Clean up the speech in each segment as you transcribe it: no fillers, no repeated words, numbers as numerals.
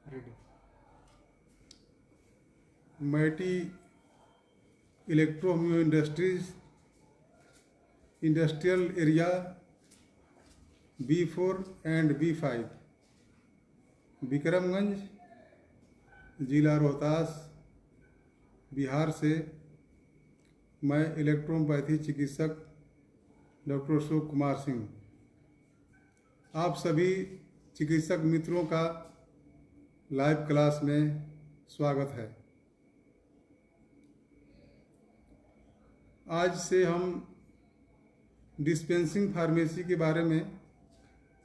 Ready. मैटी electro industries industrial area B4 and B5, Vikramganj, जिला रोहतास, बिहार से मैं इलेक्ट्रोपैथी चिकित्सक डॉक्टर अशोक कुमार सिंह आप सभी चिकित्सक मित्रों का लाइव क्लास में स्वागत है। आज से हम डिस्पेंसिंग फार्मेसी के बारे में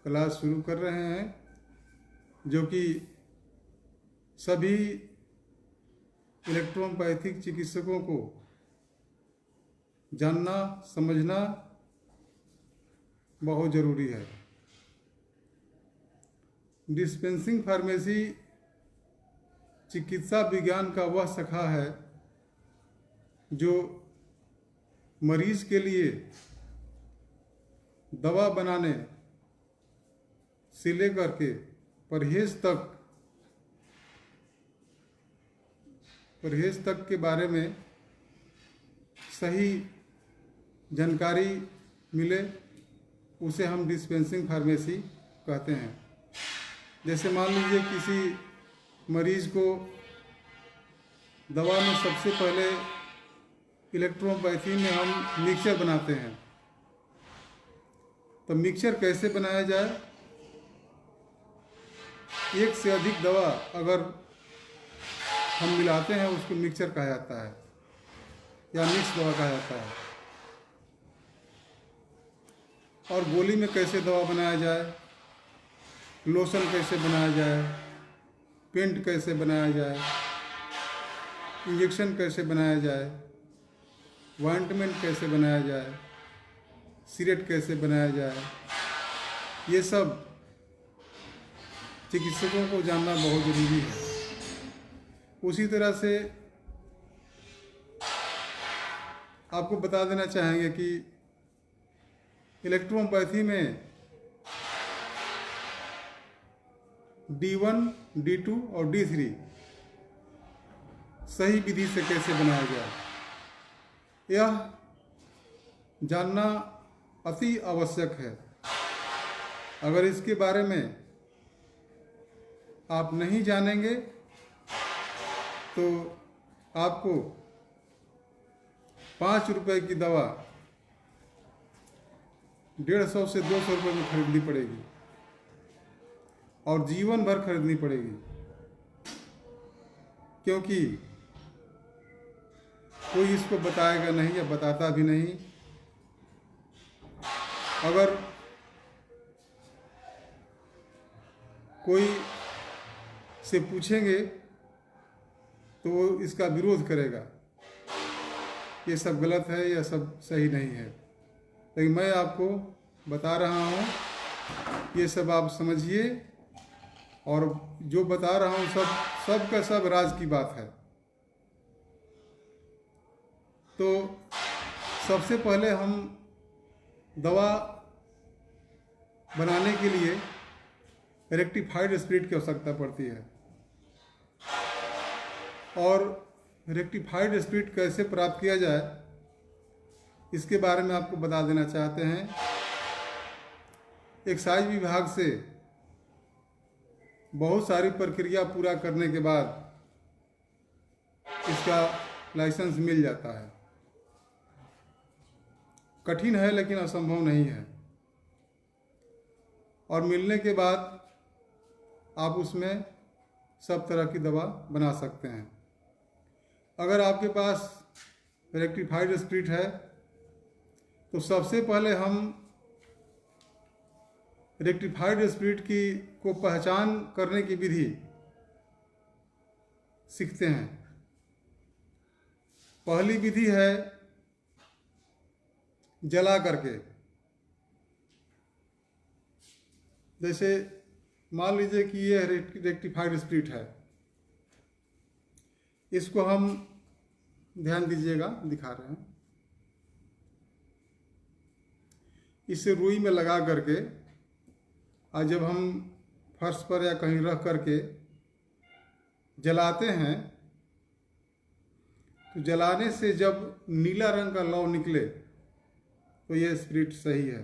क्लास शुरू कर रहे हैं, जो कि सभी इलेक्ट्रोपैथिक चिकित्सकों को जानना समझना बहुत ज़रूरी है। डिस्पेंसिंग फार्मेसी चिकित्सा विज्ञान का वह शाखा है जो मरीज के लिए दवा बनाने से लेकर के परहेज तक के बारे में सही जानकारी मिले, उसे हम डिस्पेंसिंग फार्मेसी कहते हैं। जैसे मान लीजिए किसी मरीज को दवा में सबसे पहले इलेक्ट्रोपैथी में हम मिक्सचर बनाते हैं, तो मिक्सचर कैसे बनाया जाए? एक से अधिक दवा अगर हम मिलाते हैं उसको मिक्सचर कहा जाता है या मिक्स दवा कहा जाता है। और गोली में कैसे दवा बनाया जाए, लोशन कैसे बनाया जाए, पेंट कैसे बनाया जाए, इंजेक्शन कैसे बनाया जाए, ऑइंटमेंट कैसे बनाया जाए, सिरेट कैसे बनाया जाए, ये सब चिकित्सकों को जानना बहुत ज़रूरी है। उसी तरह से आपको बता देना चाहेंगे कि इलेक्ट्रोपैथी में D1, D2 और D3 सही विधि से कैसे बनाया जाए, यह जानना अति आवश्यक है। अगर इसके बारे में आप नहीं जानेंगे तो आपको 5 रुपए की दवा 150 से 200 रुपये में खरीदनी पड़ेगी और जीवन भर खरीदनी पड़ेगी, क्योंकि कोई इसको बताएगा नहीं या बताता भी नहीं। अगर कोई से पूछेंगे तो वो इसका विरोध करेगा, ये सब गलत है, यह सब सही नहीं है। लेकिन मैं आपको बता रहा हूँ, ये सब आप समझिए, और जो बता रहा हूँ सब का सब राज की बात है। तो सबसे पहले हम दवा बनाने के लिए रेक्टिफाइड स्पिरिट की आवश्यकता पड़ती है। और रेक्टिफाइड स्पिरिट कैसे प्राप्त किया जाए, इसके बारे में आपको बता देना चाहते हैं। एक्साइज विभाग से बहुत सारी प्रक्रिया पूरा करने के बाद इसका लाइसेंस मिल जाता है। कठिन है लेकिन असंभव नहीं है। और मिलने के बाद आप उसमें सब तरह की दवा बना सकते हैं। अगर आपके पास रेक्टिफाइड स्पिरिट है तो सबसे पहले हम रेक्टिफाइड स्पिरिट को पहचान करने की विधि सीखते हैं। पहली विधि है जला करके। जैसे मान लीजिए कि ये रेक्टिफाइड स्पिरिट है, इसको हम ध्यान दीजिएगा, दिखा रहे हैं। इसे रुई में लगा करके और जब हम फर्श पर या कहीं रख करके जलाते हैं तो जलाने से जब नीला रंग का लौ निकले तो यह स्पिरिट सही है।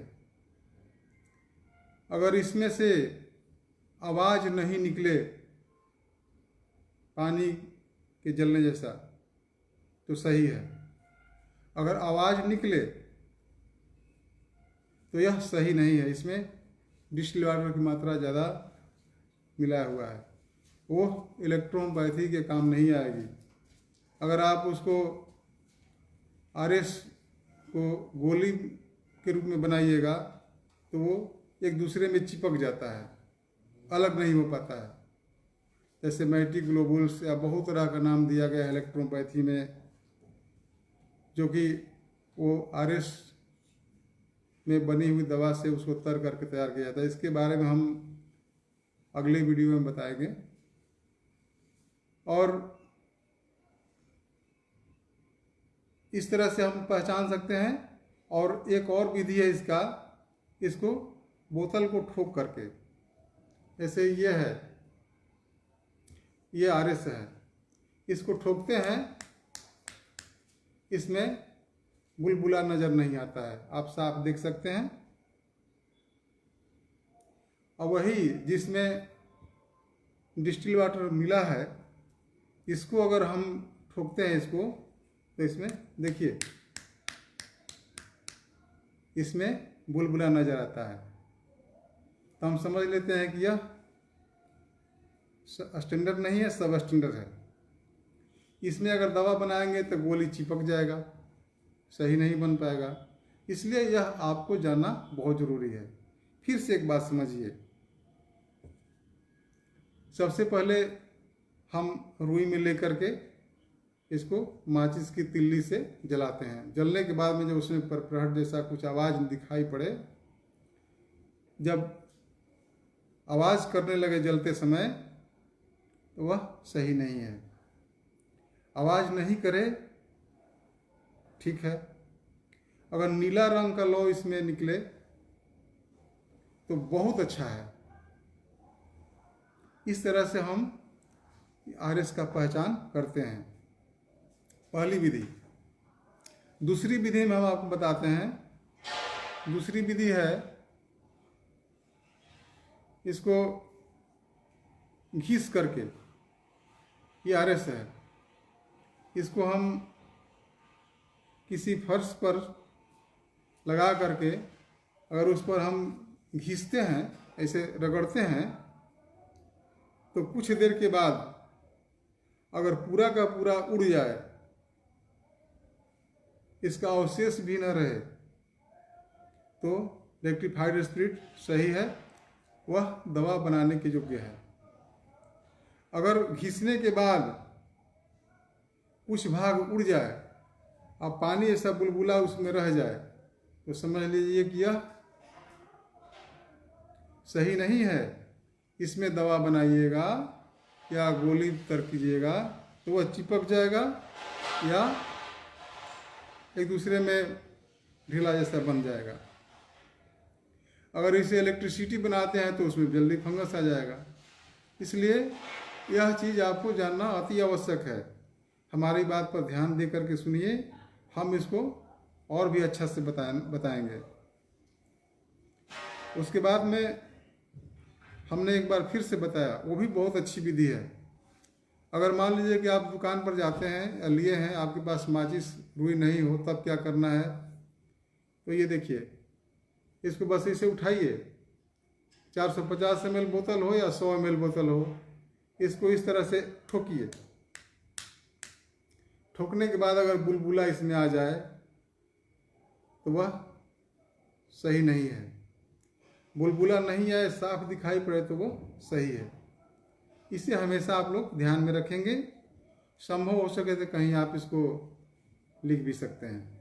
अगर इसमें से आवाज़ नहीं निकले पानी के जलने जैसा तो सही है। अगर आवाज़ निकले तो यह सही नहीं है, इसमें डिस्टिल वाटर की मात्रा ज़्यादा मिलाया हुआ है, वो इलेक्ट्रोपैथी के काम नहीं आएगी। अगर आप उसको आरएस को गोली के रूप में बनाइएगा तो वो एक दूसरे में चिपक जाता है, अलग नहीं हो पाता है। जैसे मैटी ग्लोबुल्स या बहुत तरह का नाम दिया गया है इलेक्ट्रोपैथी में, जो कि वो आरएस में बनी हुई दवा से उसको तर करके तैयार किया जाता है। इसके बारे में हम अगले वीडियो में बताएंगे। और इस तरह से हम पहचान सकते हैं। और एक और विधि है इसका, इसको बोतल को ठोक करके, जैसे ये है, ये आरएस है, इसको ठोकते हैं, इसमें बुलबुला नज़र नहीं आता है, आप साफ देख सकते हैं। और वही जिसमें डिस्टिल वाटर मिला है, इसको अगर हम ठोकते हैं इसको, तो इसमें देखिए, इसमें बुलबुला नज़र आता है। तो हम समझ लेते हैं कि यह स्टैंडर्ड नहीं है, सब स्टैंडर्ड है। इसमें अगर दवा बनाएंगे तो गोली चिपक जाएगा, सही नहीं बन पाएगा। इसलिए यह आपको जानना बहुत ज़रूरी है। फिर से एक बात समझिए, सबसे पहले हम रुई में लेकर के इसको माचिस की तिल्ली से जलाते हैं। जलने के बाद में जब उसमें परपराहट जैसा कुछ आवाज़ दिखाई पड़े, जब आवाज़ करने लगे जलते समय, तो वह सही नहीं है। आवाज़ नहीं करे, ठीक है। अगर नीला रंग का लौ इसमें निकले तो बहुत अच्छा है। इस तरह से हम आरएस का पहचान करते हैं, पहली विधि। दूसरी विधि में हम आपको बताते हैं। दूसरी विधि है, इसको घिस करके, ये आरएस है, इसको हम किसी फर्श पर लगा करके अगर उस पर हम घिसते हैं, ऐसे रगड़ते हैं, तो कुछ देर के बाद अगर पूरा का पूरा उड़ जाए, इसका अवशेष भी न रहे, तो रेक्टिफाइड स्पिरिट सही है, वह दवा बनाने के योग्य है। अगर घिसने के बाद कुछ भाग उड़ जाए और पानी ऐसा बुलबुला उसमें रह जाए, तो समझ लीजिए कि यह सही नहीं है। इसमें दवा बनाइएगा या गोली तर कीजिएगा तो वह चिपक जाएगा या एक दूसरे में ढीला जैसा बन जाएगा। अगर इसे इलेक्ट्रिसिटी बनाते हैं तो उसमें जल्दी फंगस आ जाएगा। इसलिए यह चीज़ आपको जानना अति आवश्यक है। हमारी बात पर ध्यान दे करके सुनिए, हम इसको और भी अच्छा से बताएंगे। उसके बाद में हमने एक बार फिर से बताया, वो भी बहुत अच्छी विधि है। अगर मान लीजिए कि आप दुकान पर जाते हैं या लिए हैं, आपके पास माचिस रुई नहीं हो, तब क्या करना है, तो ये देखिए, इसको बस इसे उठाइए, 450 ml बोतल हो या 100 ml बोतल हो, इसको इस तरह से ठोकिए। ठोकने के बाद अगर बुलबुला इसमें आ जाए तो वह सही नहीं है। बुलबुला नहीं आए, साफ दिखाई पड़े, तो वो सही है। इसे हमेशा आप लोग ध्यान में रखेंगे। संभव हो सके तो कहीं आप इसको लिख भी सकते हैं।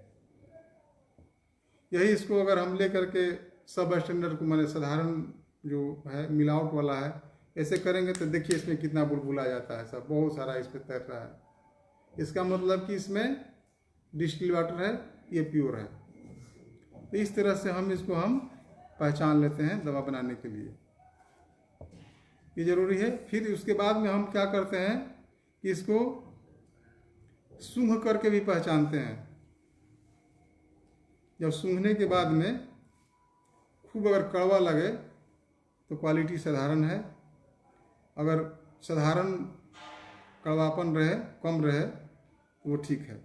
यही इसको अगर हम ले करके सब स्टैंडर्ड को, माने साधारण जो है मिलावट वाला है, ऐसे करेंगे तो देखिए इसमें कितना बुलबुला आ जाता है, सब बहुत सारा इस पर तैर रहा है। इसका मतलब कि इसमें डिस्टिल वाटर है, ये प्योर है। तो इस तरह से हम इसको पहचान लेते हैं दवा बनाने के लिए, ये जरूरी है। फिर उसके बाद में हम क्या करते हैं, कि इसको सूंघ करके भी पहचानते हैं। जब सूंघने के बाद में खूब अगर कड़वा लगे तो क्वालिटी साधारण है, अगर साधारण कड़वापन रहे, कम रहे, तो वो ठीक है।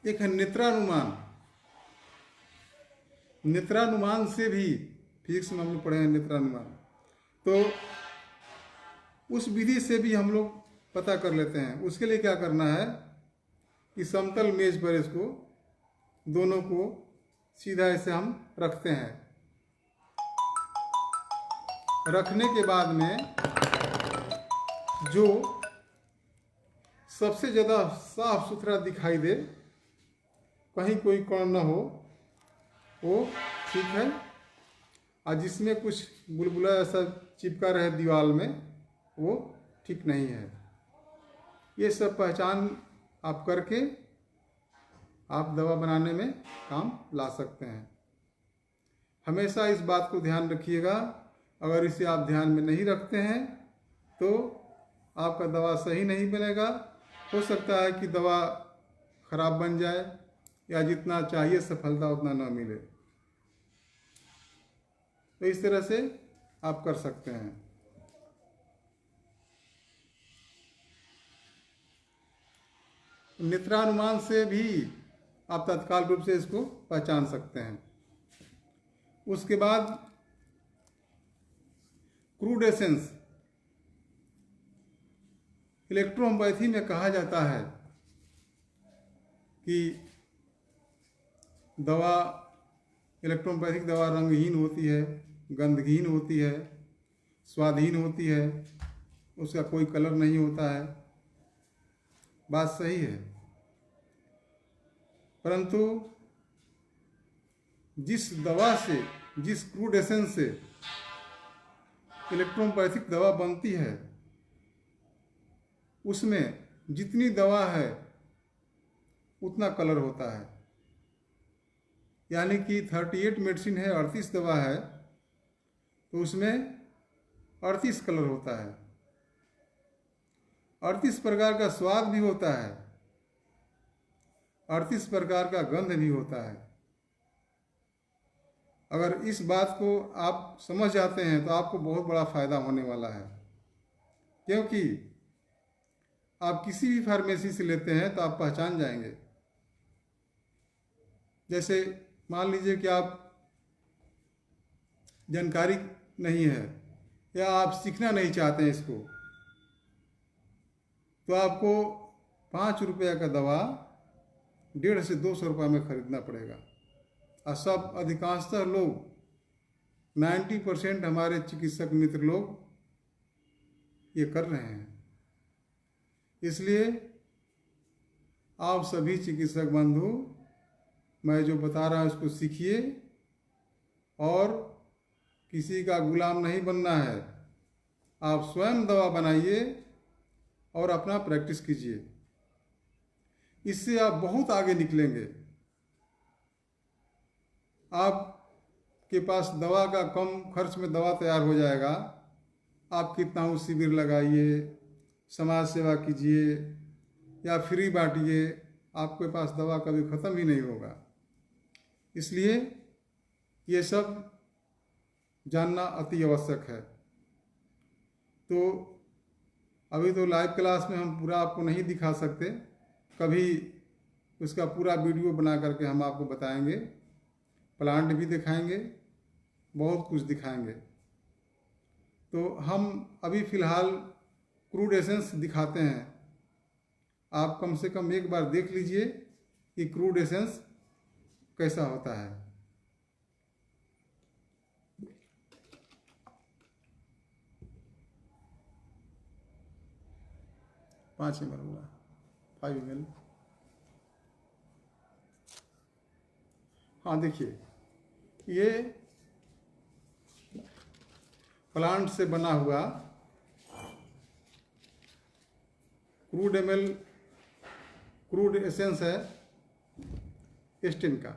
एक है नेत्रानुमान। नेत्रानुमान से भी फिजिक्स में हम लोग पढ़े हैं नेत्रानुमान, तो उस विधि से भी हम लोग पता कर लेते हैं। उसके लिए क्या करना है कि समतल मेज पर इसको दोनों को सीधा ऐसे हम रखते हैं। रखने के बाद में जो सबसे ज़्यादा साफ सुथरा दिखाई दे, कहीं कोई कण न हो, वो ठीक है। और जिसमें कुछ बुलबुला ऐसा चिपका रहे दीवार में, वो ठीक नहीं है। ये सब पहचान आप करके आप दवा बनाने में काम ला सकते हैं। हमेशा इस बात को ध्यान रखिएगा, अगर इसे आप ध्यान में नहीं रखते हैं तो आपका दवा सही नहीं बनेगा। हो सकता है कि दवा खराब बन जाए या जितना चाहिए सफलता उतना न मिले। तो इस तरह से आप कर सकते हैं। नेत्रानुमान से भी आप तत्काल रूप से इसको पहचान सकते हैं। उसके बाद क्रूडेसेंस। इलेक्ट्रोहोम्योपैथी में कहा जाता है कि दवा, इलेक्ट्रोहोम्योपैथिक दवा रंगहीन होती है, गंधहीन होती है, स्वादहीन होती है, उसका कोई कलर नहीं होता है। बात सही है, परंतु जिस दवा से, जिस क्रूड एसेंस से इलेक्ट्रोहोम्योपैथिक दवा बनती है, उसमें जितनी दवा है उतना कलर होता है। यानी कि 38 मेडिसिन है, 38 दवा है, तो उसमें 38 कलर होता है, 38 प्रकार का स्वाद भी होता है, 38 प्रकार का गंध भी होता है। अगर इस बात को आप समझ जाते हैं तो आपको बहुत बड़ा फायदा होने वाला है। क्योंकि आप किसी भी फार्मेसी से लेते हैं तो आप पहचान जाएंगे। जैसे मान लीजिए कि आप जानकारी नहीं है या आप सीखना नहीं चाहते हैं इसको, तो आपको 5 रुपये का दवा 150 से 200 रुपये में खरीदना पड़ेगा। और सब अधिकांशतः लोग 90% हमारे चिकित्सक मित्र लोग ये कर रहे हैं। इसलिए आप सभी चिकित्सक बंधु, मैं जो बता रहा हूँ उसको सीखिए और किसी का गुलाम नहीं बनना है। आप स्वयं दवा बनाइए और अपना प्रैक्टिस कीजिए, इससे आप बहुत आगे निकलेंगे। आपके पास दवा का कम खर्च में दवा तैयार हो जाएगा। आप कितना हो शिविर लगाइए, समाज सेवा कीजिए या फ्री बांटिए, आपके पास दवा कभी ख़त्म ही नहीं होगा। इसलिए ये सब जानना अति आवश्यक है। तो अभी तो लाइव क्लास में हम पूरा आपको नहीं दिखा सकते, कभी उसका पूरा वीडियो बना करके हम आपको बताएंगे, प्लांट भी दिखाएंगे, बहुत कुछ दिखाएंगे। तो हम अभी फ़िलहाल क्रूड एसेंस दिखाते हैं। आप कम से कम एक बार देख लीजिए कि क्रूड एसेंस कैसा होता है। पाँच ml होगा, 5 ml। हाँ देखिए, ये प्लांट से बना हुआ क्रूड एसेंस है एस्टिन का।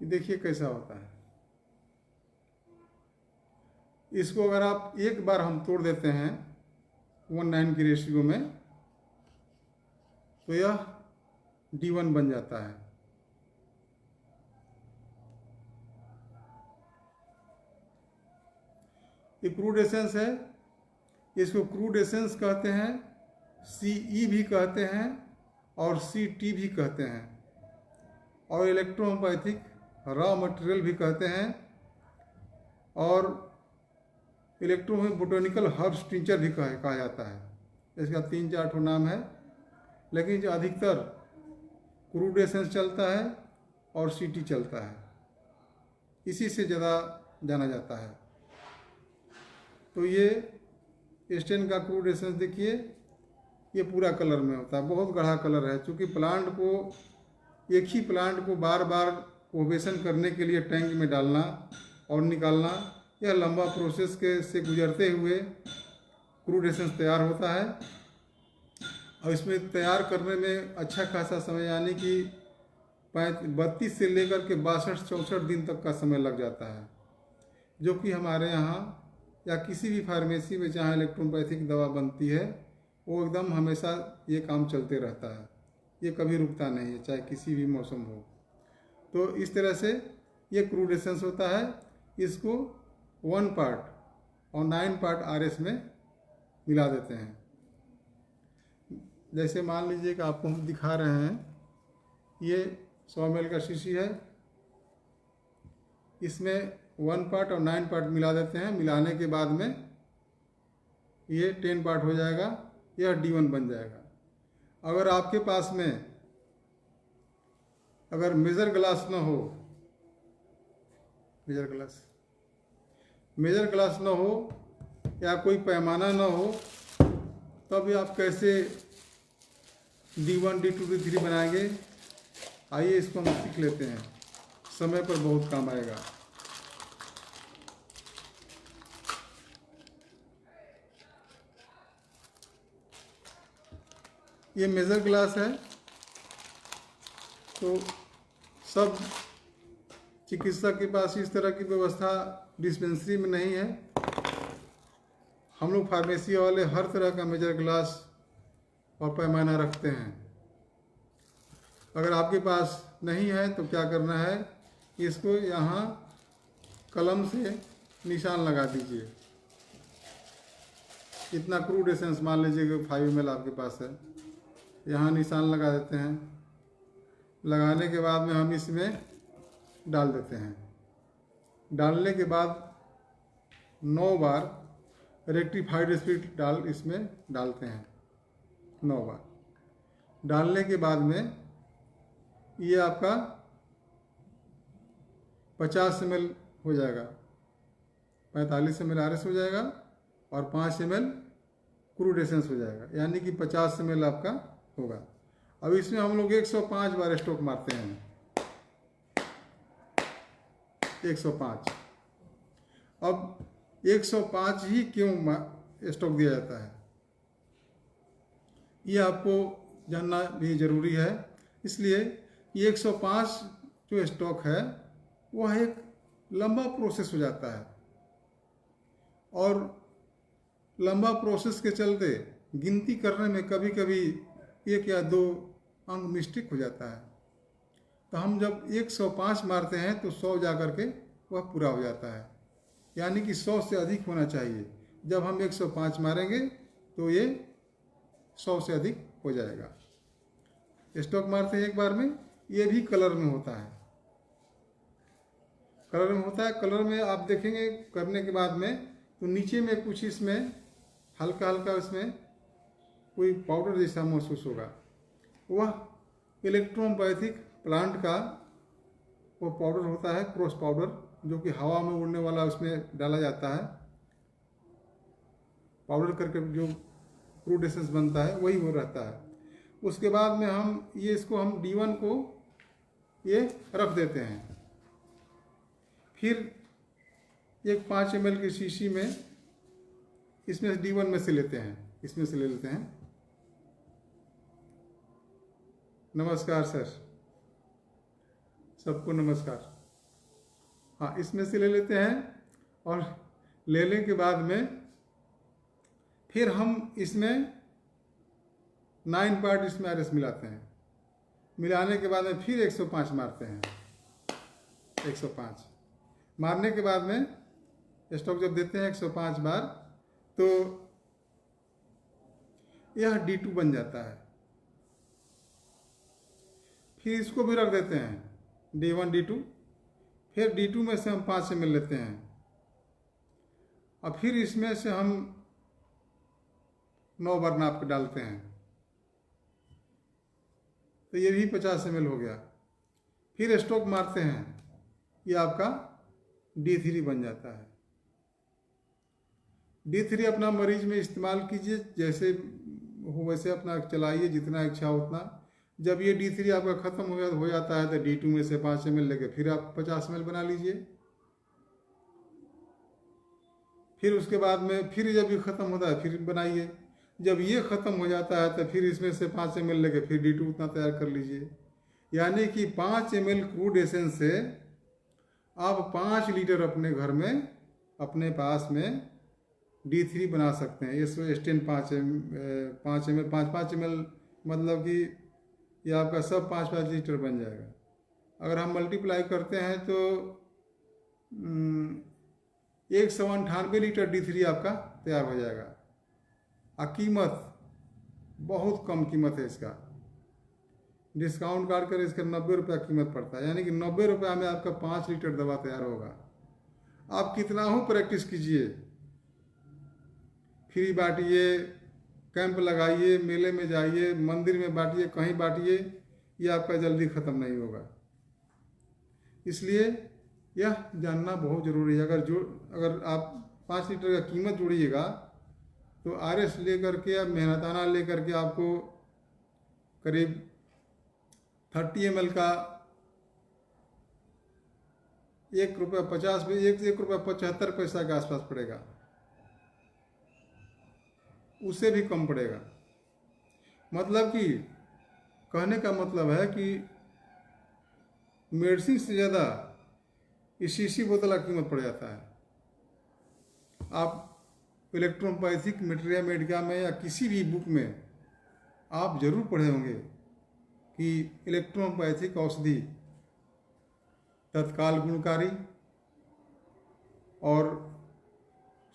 देखिए कैसा होता है। इसको अगर आप एक बार हम तोड़ देते हैं 1:9 की रेशियो में, तो यह D1 बन जाता है। ये क्रूड एसेंस है, इसको क्रूड एसेंस कहते हैं, CE भी कहते हैं और CT भी कहते हैं, और इलेक्ट्रोहोमोपैथिक रॉ मटेरियल भी कहते हैं, और बोटैनिकल हर्ब्स टिंचर भी कहा जाता है। इसका 3-4 ठो नाम है, लेकिन जो अधिकतर क्रूड एसेंस चलता है और CT चलता है, इसी से ज़्यादा जाना जाता है। तो ये स्टेन का क्रूड एसेंस देखिए, ये पूरा कलर में होता है, बहुत गाढ़ा कलर है। चूँकि प्लांट को, एक ही प्लांट को बार बार ओवेशन करने के लिए टैंक में डालना और निकालना, यह लंबा प्रोसेस के से गुजरते हुए क्रूड एसेंस तैयार होता है। और इसमें तैयार करने में अच्छा खासा समय, यानी कि 32 से लेकर के 62-64 दिन तक का समय लग जाता है, जो कि हमारे यहाँ या किसी भी फार्मेसी में जहाँ इलेक्ट्रोपैथिक दवा बनती है, वो एकदम हमेशा ये काम चलते रहता है, ये कभी रुकता नहीं है, चाहे किसी भी मौसम हो। तो इस तरह से ये क्रूड एसेंस होता है। इसको 1 पार्ट और 9 पार्ट RS में मिला देते हैं। जैसे मान लीजिए कि आपको हम दिखा रहे हैं, ये 100 ml का शीशी है, इसमें 1 पार्ट और 9 पार्ट मिला देते हैं। मिलाने के बाद में ये 10 पार्ट हो जाएगा, यह D1 बन जाएगा। अगर आपके पास में अगर मेजर ग्लास न हो, मेजर ग्लास न हो या कोई पैमाना न हो, तब आप कैसे D1, D2, D3 बनाएंगे? आइए इसको हम सीख लेते हैं, समय पर बहुत काम आएगा। ये मेजर ग्लास है, तो सब चिकित्सक के पास इस तरह की व्यवस्था डिस्पेंसरी में नहीं है। हम लोग फार्मेसी वाले हर तरह का मेजर ग्लास और पैमाना रखते हैं। अगर आपके पास नहीं है तो क्या करना है, इसको यहाँ कलम से निशान लगा दीजिए। इतना क्रूड एसेंस मान लीजिए कि 5 ml आपके पास है, यहाँ निशान लगा देते हैं। लगाने के बाद में हम इसमें डाल देते हैं। डालने के बाद 9 बार रेक्टिफाइड स्पिरिट इसमें डालते हैं, 9 बार। डालने के बाद में ये आपका 50 ml हो जाएगा, 45 ml RS हो जाएगा और 5 ml क्रूड एसेंस हो जाएगा, यानी कि 50 ml आपका होगा। अब इसमें हम लोग 105 बार स्ट्रोक मारते हैं, 105। अब 105 ही क्यों स्ट्रोक दिया जाता है, ये आपको जानना भी जरूरी है। इसलिए ये 105 जो स्ट्रोक है, वह एक लंबा प्रोसेस हो जाता है, और लंबा प्रोसेस के चलते गिनती करने में कभी कभी 1 या 2 अंक मिस्टेक हो जाता है। तो हम जब 105 मारते हैं तो 100 जा कर के वह पूरा हो जाता है, यानी कि 100 से अधिक होना चाहिए। जब हम 105 मारेंगे तो ये 100 से अधिक हो जाएगा। स्ट्रोक मारते हैं एक बार में, ये भी कलर में होता है, कलर में होता है। कलर में आप देखेंगे करने के बाद में, तो नीचे में कुछ इसमें हल्का हल्का इसमें कोई पाउडर जैसा महसूस होगा, वह इलेक्ट्रोपैथिक प्लांट का वो पाउडर होता है, क्रॉस पाउडर, जो कि हवा में उड़ने वाला उसमें डाला जाता है। पाउडर करके जो क्रूड एसेंस बनता है वही वो रहता है। उसके बाद में हम ये इसको हम D1 को ये रख देते हैं। फिर एक 5 ml की शीशी में इसमें से D1 में से लेते हैं, इसमें से ले लेते हैं। नमस्कार सर, सबको नमस्कार। हाँ, इसमें से ले लेते हैं और लेने के बाद में फिर हम इसमें 9 पार्ट इसमें RS मिलाते हैं। मिलाने के बाद में फिर 105 मारते हैं। 105 मारने के बाद में स्टॉक जब देते हैं 105 बार, तो यह D2 बन जाता है। फिर इसको भी रख देते हैं D1 D2। फिर D2 में से हम 5 ml लेते हैं और फिर इसमें से हम 9 बार नाप के डालते हैं, तो ये भी 50 ml हो गया। फिर स्टॉक मारते हैं, ये आपका D3 बन जाता है। D3 अपना मरीज में इस्तेमाल कीजिए, जैसे हो वैसे अपना चलाइए, जितना इच्छा उतना। जब ये D3 आपका ख़त्म हो जाता है तो D2 में से 5 ml लेके फिर आप 50 ml बना लीजिए। फिर उसके बाद में फिर जब ये ख़त्म होता है फिर बनाइए। जब ये ख़त्म हो जाता है तो फिर इसमें से 5 ml लेके फिर D2 उतना तैयार कर लीजिए। यानी कि 5 ml क्रूड एसेंस से आप 5 लीटर अपने घर में, अपने पास में D3 बना सकते हैं। ये स्टेन 5 ml 5 ml मतलब कि ये आपका सब 5 लीटर बन जाएगा। अगर हम मल्टीप्लाई करते हैं तो 198 लीटर D3 आपका तैयार हो जाएगा। कीमत बहुत कम कीमत है इसका, डिस्काउंट काट कर इसका 90 रुपया कीमत पड़ता है। यानी कि 90 रुपया में आपका 5 लीटर दवा तैयार होगा। आप कितना हो प्रैक्टिस कीजिए, फ्री बांटिए, कैंप लगाइए, मेले में जाइए, मंदिर में बांटिए, कहीं बांटिए, ये आपका जल्दी ख़त्म नहीं होगा। इसलिए यह जानना बहुत ज़रूरी है। अगर आप 5 लीटर का कीमत जोड़िएगा तो RS लेकर के या मेहनताना लेकर के आपको करीब 30 ml का 1 रुपया 75 पैसा के आसपास पड़ेगा, उससे भी कम पड़ेगा। मतलब कि कहने का मतलब है कि मेडिसिन से ज़्यादा इस शीशी बोतल का कीमत पड़ जाता है। आप इलेक्ट्रोपैथिक मटेरिया मेडिका में या किसी भी बुक में आप जरूर पढ़े होंगे कि इलेक्ट्रोपैथिक औषधि तत्काल गुणकारी और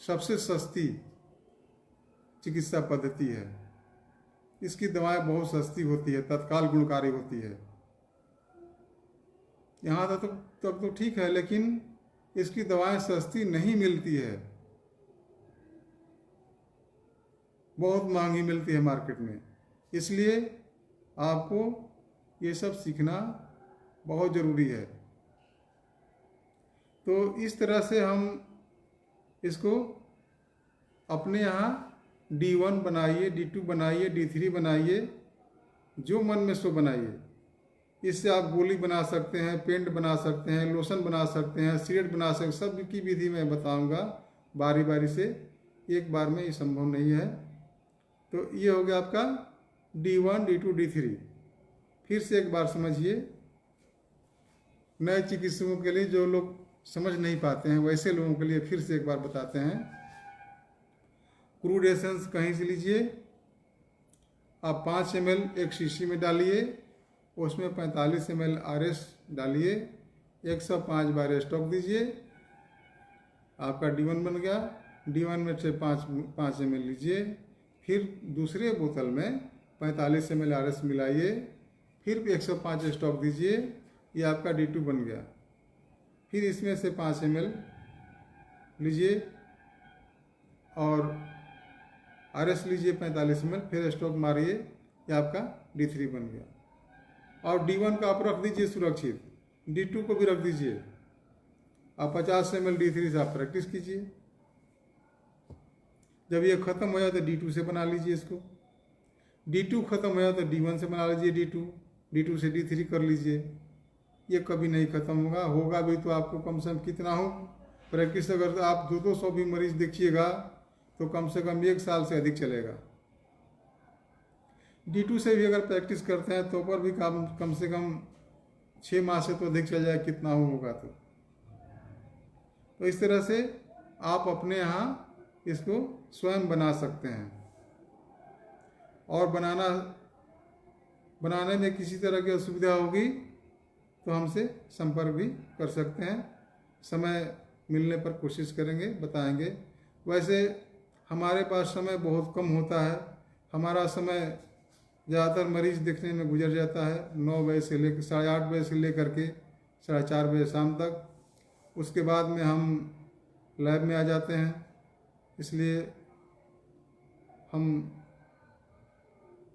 सबसे सस्ती चिकित्सा पद्धति है। इसकी दवाएं बहुत सस्ती होती है, तत्काल गुणकारी होती है। यहाँ तक तो ठीक है, लेकिन इसकी दवाएं सस्ती नहीं मिलती है, बहुत महंगी मिलती है मार्केट में। इसलिए आपको ये सब सीखना बहुत ज़रूरी है। तो इस तरह से हम इसको अपने यहाँ D1 बनाइए, D2 बनाइए, D3 बनाइए, जो मन में सो बनाइए। इससे आप गोली बना सकते हैं, पेंट बना सकते हैं, लोशन बना सकते हैं, सिगरेट बना सकते हैं। सब की विधि मैं बताऊंगा बारी बारी से, एक बार में ये संभव नहीं है। तो ये हो गया आपका D1, D2, D3। फिर से एक बार समझिए, नए चिकित्सकों के लिए, जो लोग समझ नहीं पाते हैं वैसे लोगों के लिए फिर से एक बार बताते हैं। क्रूड एसेंस कहीं से लीजिए, आप 5 ml एक शीशी में डालिए, उसमें 45 ml RS डालिए, 105 बार स्टॉक दीजिए, आपका D1 बन गया। D1 में से 5 ml लीजिए, फिर दूसरे बोतल में 45 ml RS मिलाइए, फिर 105 स्टॉक दीजिए, ये आपका D2 बन गया। फिर इसमें से 5 ml लीजिए और RS लीजिए 45 ml, फिर स्टॉक मारिए, ये आपका D3 बन गया। और D1 का आप रख दीजिए सुरक्षित, D2 को भी रख दीजिए। आप 50 ml D3 से आप प्रैक्टिस कीजिए। जब ये ख़त्म हो जाए तो D2 से बना लीजिए इसको। D2 ख़त्म हो जाए तो D1 से बना लीजिए D2 से D3 कर लीजिए। ये कभी नहीं ख़त्म होगा भी तो आपको कम से कम कितना हो प्रैक्टिस, अगर आप 200 भी मरीज देखिएगा तो कम से कम 1 साल से अधिक चलेगा। D2 से भी अगर प्रैक्टिस करते हैं तो पर भी कम से कम 6 माह से तो अधिक चल जाए, कितना होगा तो। तो इस तरह से आप अपने यहाँ इसको स्वयं बना सकते हैं, और बनाने में किसी तरह की असुविधा होगी तो हमसे संपर्क भी कर सकते हैं। समय मिलने पर कोशिश करेंगे, बताएंगे। वैसे हमारे पास समय बहुत कम होता है। हमारा समय ज़्यादातर मरीज देखने में गुजर जाता है 9 बजे से लेकर 8:30 बजे से लेकर के 4:30 बजे शाम तक। उसके बाद में हम लैब में आ जाते हैं, इसलिए हम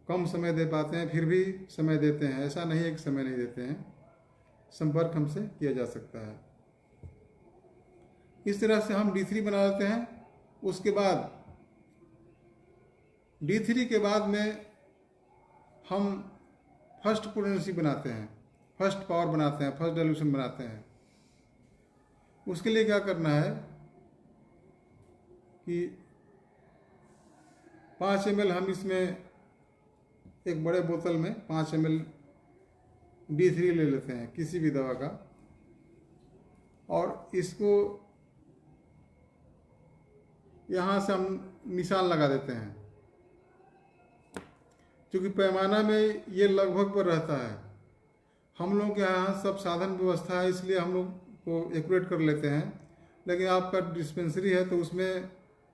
कम समय दे पाते हैं। फिर भी समय देते हैं, ऐसा नहीं है कि समय नहीं देते हैं। संपर्क हमसे किया जा सकता है। इस तरह से हम D3 बना लेते हैं। उसके बाद D3 के बाद में हम फर्स्ट पोटेंसी बनाते हैं, फर्स्ट पावर बनाते हैं, फर्स्ट डाइल्यूशन बनाते हैं। उसके लिए क्या करना है कि 5 ml हम इसमें एक बड़े बोतल में 5 ml D3 ले लेते हैं किसी भी दवा का, और इसको यहाँ से हम निशान लगा देते हैं। क्योंकि पैमाना में ये लगभग पर रहता है। हम लोग के यहाँ सब साधन व्यवस्था है, इसलिए हम लोग को एक्यूरेट कर लेते हैं। लेकिन आपका डिस्पेंसरी है तो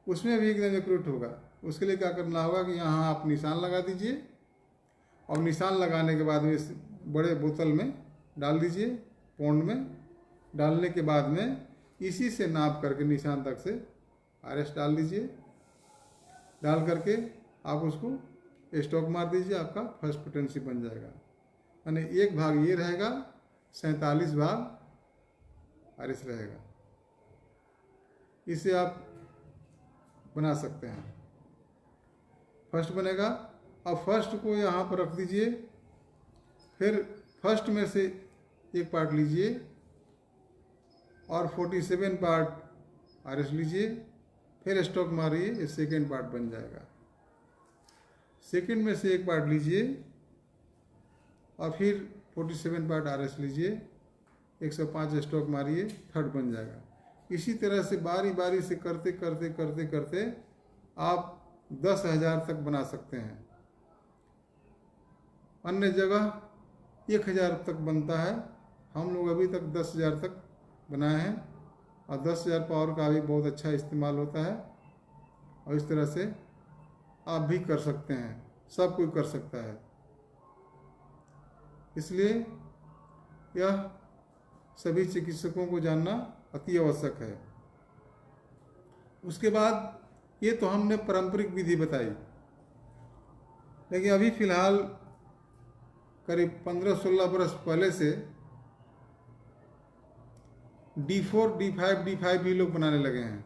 उसमें भी एकदम एक्यूरेट होगा। उसके लिए क्या करना होगा कि यहाँ आप निशान लगा दीजिए, और निशान लगाने के बाद में इस बड़े बोतल में डाल दीजिए, पौंड में डालने के बाद में इसी से नाप करके निशान तक से RS डाल दीजिए। डाल करके आप उसको स्टॉक मार दीजिए, आपका फर्स्ट पोटेंसी बन जाएगा। यानी 1 भाग ये रहेगा, 47 भाग RS रहेगा। इसे आप बना सकते हैं। फर्स्ट बनेगा। अब फर्स्ट को यहाँ पर रख दीजिए, फिर फर्स्ट में से एक पार्ट लीजिए और 47 पार्ट RS लीजिए, फिर स्टॉक मारिए, ये सेकेंड पार्ट बन जाएगा। सेकेंड में से एक पार्ट लीजिए और फिर 47 पार्ट RS लीजिए, 105 स्टॉक मारिए, थर्ड बन जाएगा। इसी तरह से बारी बारी से करते करते करते करते आप 10,000 तक बना सकते हैं। अन्य जगह 1,000 तक बनता है, हम लोग अभी तक 10,000 तक बनाए हैं, और 10,000 पावर का भी बहुत अच्छा इस्तेमाल होता है। और इस तरह से आप भी कर सकते हैं, सब कोई कर सकता है। इसलिए यह सभी चिकित्सकों को जानना अति आवश्यक है। उसके बाद ये तो हमने पारंपरिक विधि बताई, लेकिन अभी फिलहाल करीब 15-16 वर्ष पहले से D4, D5 भी लोग बनाने लगे हैं,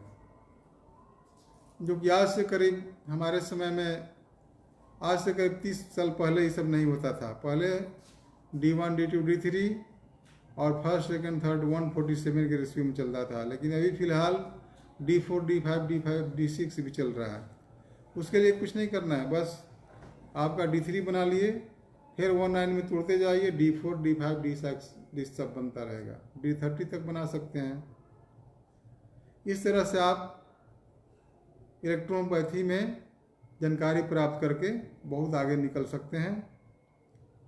जो कि आज से करीब हमारे समय में आज से करीब 30 साल पहले ये सब नहीं होता था। पहले D1, D2, D3 और फर्स्ट, सेकंड, थर्ड 147 के रेशियो में चलता था। लेकिन अभी फिलहाल D4, D5, D6 भी चल रहा है। उसके लिए कुछ नहीं करना है, बस आपका D3 बना लिए, फिर 19 में तोड़ते जाइए, D4, D5, D6 सब बनता रहेगा। D30 तक बना सकते हैं। इस तरह से आप इलेक्ट्रोपैथी में जानकारी प्राप्त करके बहुत आगे निकल सकते हैं,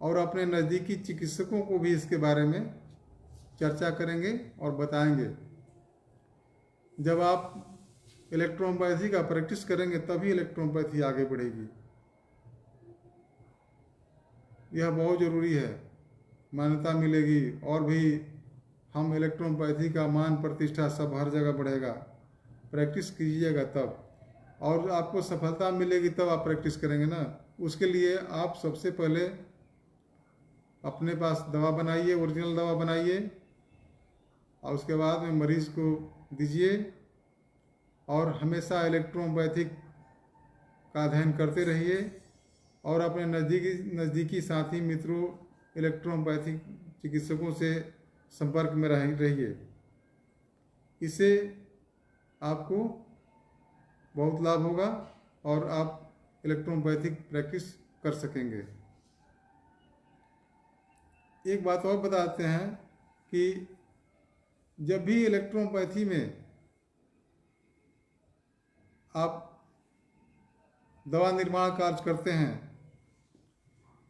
और अपने नज़दीकी चिकित्सकों को भी इसके बारे में चर्चा करेंगे और बताएंगे। जब आप इलेक्ट्रोपैथी का प्रैक्टिस करेंगे तभी इलेक्ट्रोपैथी आगे बढ़ेगी। यह बहुत ज़रूरी है, मान्यता मिलेगी, और भी हम इलेक्ट्रोपैथी का मान प्रतिष्ठा सब हर जगह बढ़ेगा। प्रैक्टिस कीजिएगा तब, और आपको सफलता मिलेगी तब आप प्रैक्टिस करेंगे ना। उसके लिए आप सबसे पहले अपने पास दवा बनाइए, ओरिजिनल दवा बनाइए, और उसके बाद में मरीज को दीजिए, और हमेशा इलेक्ट्रोपैथिक का अध्ययन करते रहिए, और अपने नज़दीकी साथी मित्रों इलेक्ट्रोपैथिक चिकित्सकों से संपर्क में रहिए। इससे आपको बहुत लाभ होगा और आप इलेक्ट्रोपैथिक प्रैक्टिस कर सकेंगे। एक बात और बताते हैं कि जब भी इलेक्ट्रोपैथी में आप दवा निर्माण कार्य करते हैं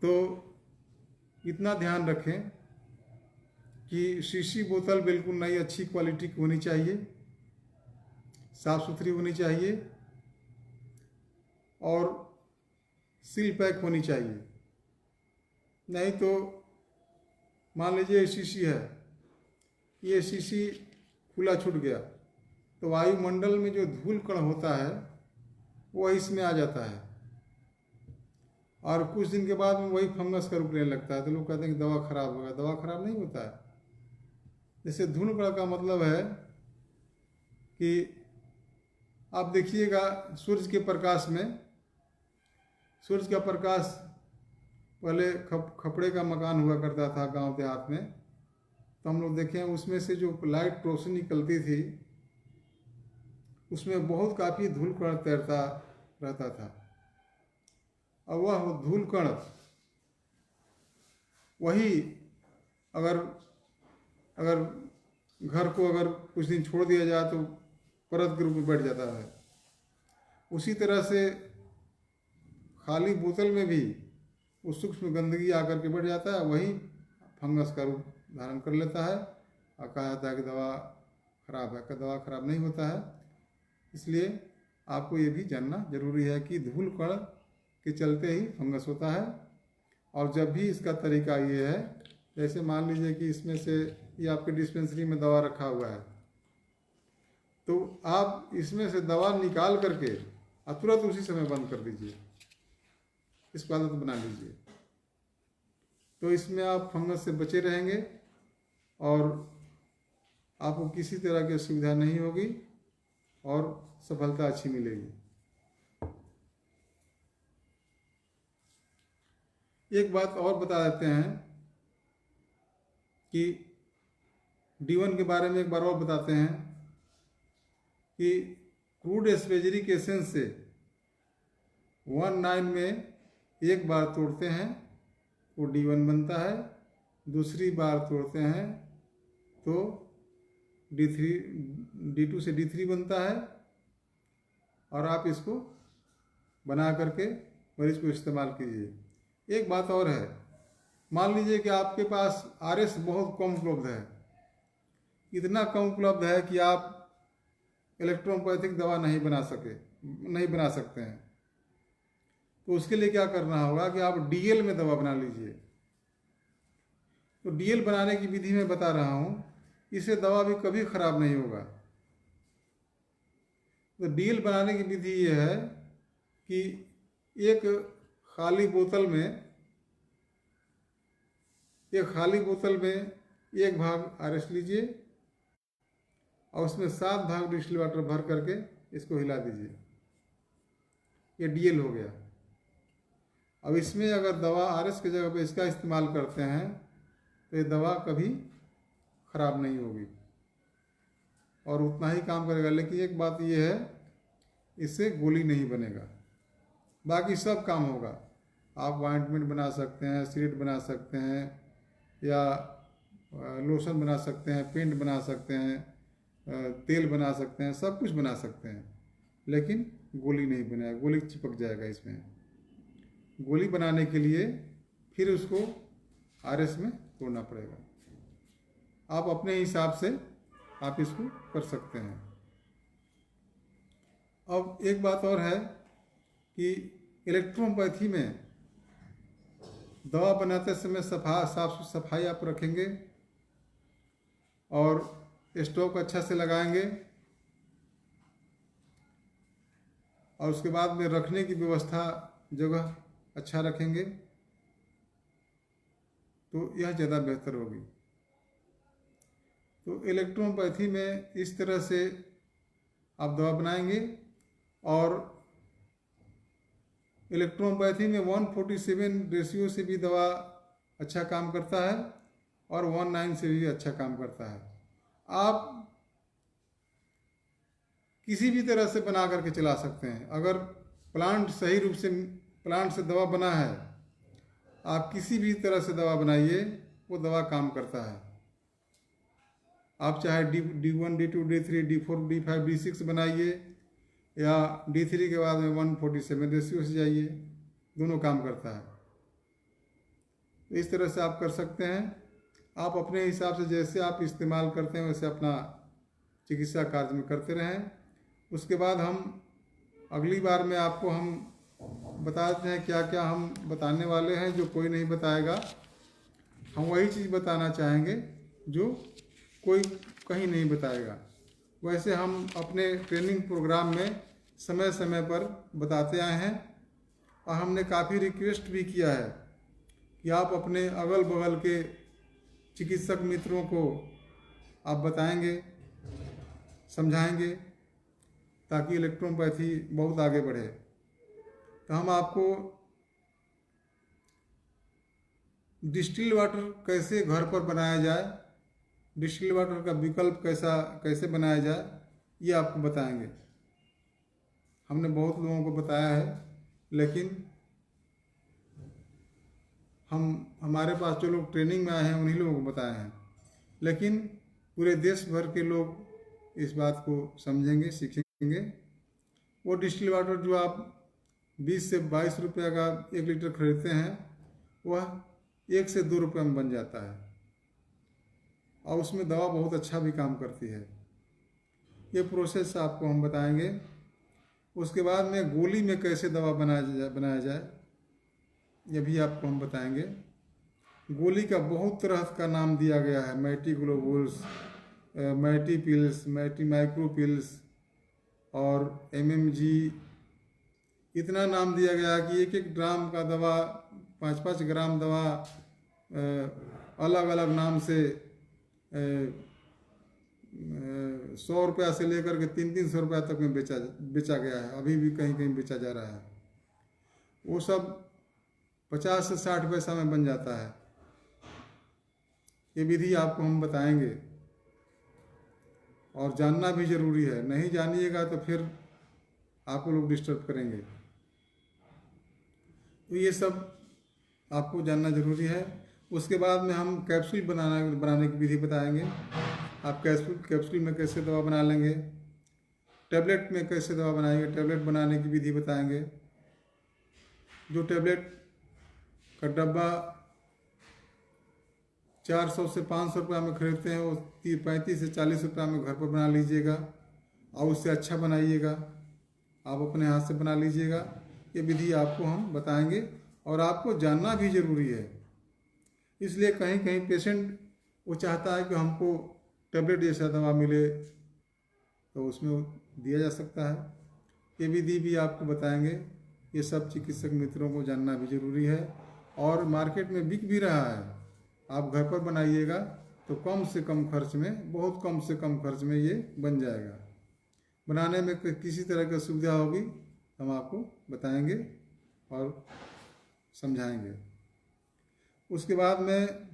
तो इतना ध्यान रखें कि शीशी बोतल बिल्कुल नई अच्छी क्वालिटी की होनी चाहिए, साफ़ सुथरी होनी चाहिए और सील पैक होनी चाहिए। नहीं तो मान लीजिए शीशी है, ये शीशी खुला छूट गया तो वायुमंडल में जो धूल कण होता है वो इसमें आ जाता है और कुछ दिन के बाद में वही फंगस का रूप लेने लगता है। तो लोग कहते हैं कि दवा खराब होगा। दवा खराब नहीं होता है। जैसे धूल कण का मतलब है कि आप देखिएगा सूरज के प्रकाश में, सूरज का प्रकाश पहले खपड़े का मकान हुआ करता था गांव देहात में, तो हम लोग देखें उसमें से जो लाइट रोशनी निकलती थी उसमें बहुत काफ़ी धूल कण तैरता रहता था और वह धूल कण वही अगर घर को अगर कुछ दिन छोड़ दिया जाए तो परत के रूप में बैठ जाता है। उसी तरह से खाली बोतल में भी वो सूक्ष्म गंदगी आकर के बैठ जाता है, वही फंगस का रूप धारण कर लेता है और कहा जाता है कि दवा खराब है। दवा खराब नहीं होता है। इसलिए आपको ये भी जानना जरूरी है कि धूल कण के चलते ही फंगस होता है। और जब भी इसका तरीका ये है, जैसे मान लीजिए कि इसमें से ये आपके डिस्पेंसरी में दवा रखा हुआ है, तो आप इसमें से दवा निकाल करके और तुरंत उसी समय बंद कर दीजिए। इसको आदत बना लीजिए, तो इसमें आप फंगस से बचे रहेंगे और आपको किसी तरह की असुविधा नहीं होगी और सफलता अच्छी मिलेगी। एक बात और बता देते हैं कि D1 के बारे में एक बार और बताते हैं कि क्रूड स्पेजरिक एसेंस से 1,9 में एक बार तोड़ते हैं वो D1 बनता है, दूसरी बार तोड़ते हैं तो D2 से D3 बनता है और आप इसको बना करके मरीज को इस्तेमाल कीजिए। एक बात और है, मान लीजिए कि आपके पास RS बहुत कम उपलब्ध है, इतना कम उपलब्ध है कि आप इलेक्ट्रोपैथिक दवा नहीं बना सकते हैं, तो उसके लिए क्या करना होगा कि आप DL में दवा बना लीजिए। तो DL बनाने की विधि मैं बता रहा हूँ, इससे दवा भी कभी खराब नहीं होगा। तो DL बनाने की विधि ये है कि एक खाली बोतल में एक भाग RS लीजिए और उसमें 7 भाग डिस्टिल वाटर भर करके इसको हिला दीजिए। ये DL हो गया। अब इसमें अगर दवा RS की जगह पे इसका इस्तेमाल करते हैं तो ये दवा कभी खराब नहीं होगी और उतना ही काम करेगा। लेकिन एक बात ये है, इससे गोली नहीं बनेगा, बाकी सब काम होगा। आप ऑइंटमेंट बना सकते हैं, सिरप बना सकते हैं या लोशन बना सकते हैं, पेंट बना सकते हैं, तेल बना सकते हैं, सब कुछ बना सकते हैं, लेकिन गोली नहीं बनेगा। गोली चिपक जाएगा इसमें। गोली बनाने के लिए फिर उसको RS में तोड़ना पड़ेगा। आप अपने हिसाब से आप इसको कर सकते हैं। अब एक बात और है कि इलेक्ट्रोपैथी में दवा बनाते समय साफ सफाई आप रखेंगे और स्टोव अच्छा से लगाएंगे और उसके बाद में रखने की व्यवस्था जगह अच्छा रखेंगे तो यह ज़्यादा बेहतर होगी। तो इलेक्ट्रोपैथी में इस तरह से आप दवा बनाएंगे और इलेक्ट्रोपैथी में 147 रेशियो से भी दवा अच्छा काम करता है और 1,9 से भी अच्छा काम करता है। आप किसी भी तरह से बना करके चला सकते हैं। अगर प्लांट सही रूप से प्लांट से दवा बना है, आप किसी भी तरह से दवा बनाइए, वो दवा काम करता है। आप चाहे D1, D2, D3, D4, D5, D6 बनाइए या D3 के बाद में 147 रेशियो से जाइए, दोनों काम करता है। तो इस तरह से आप कर सकते हैं। आप अपने हिसाब से जैसे आप इस्तेमाल करते हैं वैसे अपना चिकित्सा कार्य में करते रहें। उसके बाद हम अगली बार में आपको हम बताते हैं क्या क्या हम बताने वाले हैं जो कोई नहीं बताएगा। हम वही चीज़ बताना चाहेंगे जो कोई कहीं नहीं बताएगा। वैसे हम अपने ट्रेनिंग प्रोग्राम में समय समय पर बताते आए हैं और हमने काफ़ी रिक्वेस्ट भी किया है कि आप अपने अगल बगल के चिकित्सक मित्रों को आप बताएंगे, समझाएंगे, ताकि इलेक्ट्रोपैथी बहुत आगे बढ़े। तो हम आपको डिस्टिल वाटर कैसे घर पर बनाया जाए, डिस्टिल वाटर का विकल्प कैसे बनाया जाए, ये आपको बताएंगे। हमने बहुत लोगों को बताया है, लेकिन हमारे पास जो लोग ट्रेनिंग में आए हैं उन्हीं लोगों को बताए हैं, लेकिन पूरे देश भर के लोग इस बात को समझेंगे, सीखेंगे। वो डिस्टिल वाटर जो आप 20 से 22 रुपये का 1 लीटर खरीदते हैं, वह 1 से 2 रुपये में बन जाता है और उसमें दवा बहुत अच्छा भी काम करती है। ये प्रोसेस आपको हम बताएंगे। उसके बाद में गोली में कैसे दवा बनाया जाए ये भी आपको हम बताएंगे। गोली का बहुत तरह का नाम दिया गया है, मैटी ग्लोबुल्स, मैटी पिल्स, मैटी माइक्रो पिल्स और MMG, इतना नाम दिया गया कि 1-1 ग्राम का दवा, 5-5 ग्राम दवा अलग अलग नाम से 100 रुपया से लेकर के 300-300 रुपया तक में बेचा गया है, अभी भी कहीं कहीं बेचा जा रहा है। वो सब 50 से 60 पैसा में बन जाता है। ये विधि आपको हम बताएंगे और जानना भी जरूरी है। नहीं जानिएगा तो फिर आपको लोग डिस्टर्ब करेंगे। तो ये सब आपको जानना जरूरी है। उसके बाद में हम कैप्सूल बनाने की विधि बताएंगे। आप कैप्सूल में कैसे दवा बना लेंगे, टैबलेट में कैसे दवा बनाएंगे, टैबलेट बनाने की विधि बताएंगे। जो टैबलेट का डब्बा 400 से 500 रुपये में खरीदते हैं, वो 35 से 40 रुपये में घर पर बना लीजिएगा और उससे अच्छा बनाइएगा। आप अपने हाथ से बना लीजिएगा। ये विधि आपको हम बताएंगे और आपको जानना भी ज़रूरी है। इसलिए कहीं कहीं पेशेंट वो चाहता है कि हमको टैबलेट जैसा दवा मिले, तो उसमें दिया जा सकता है। ये विधि भी आपको बताएंगे। ये सब चिकित्सक मित्रों को जानना भी जरूरी है और मार्केट में बिक भी रहा है। आप घर पर बनाइएगा तो कम से कम खर्च में, बहुत कम से कम खर्च में ये बन जाएगा। बनाने में किसी तरह की सुविधा होगी हम आपको बताएंगे और समझाएंगे। उसके बाद में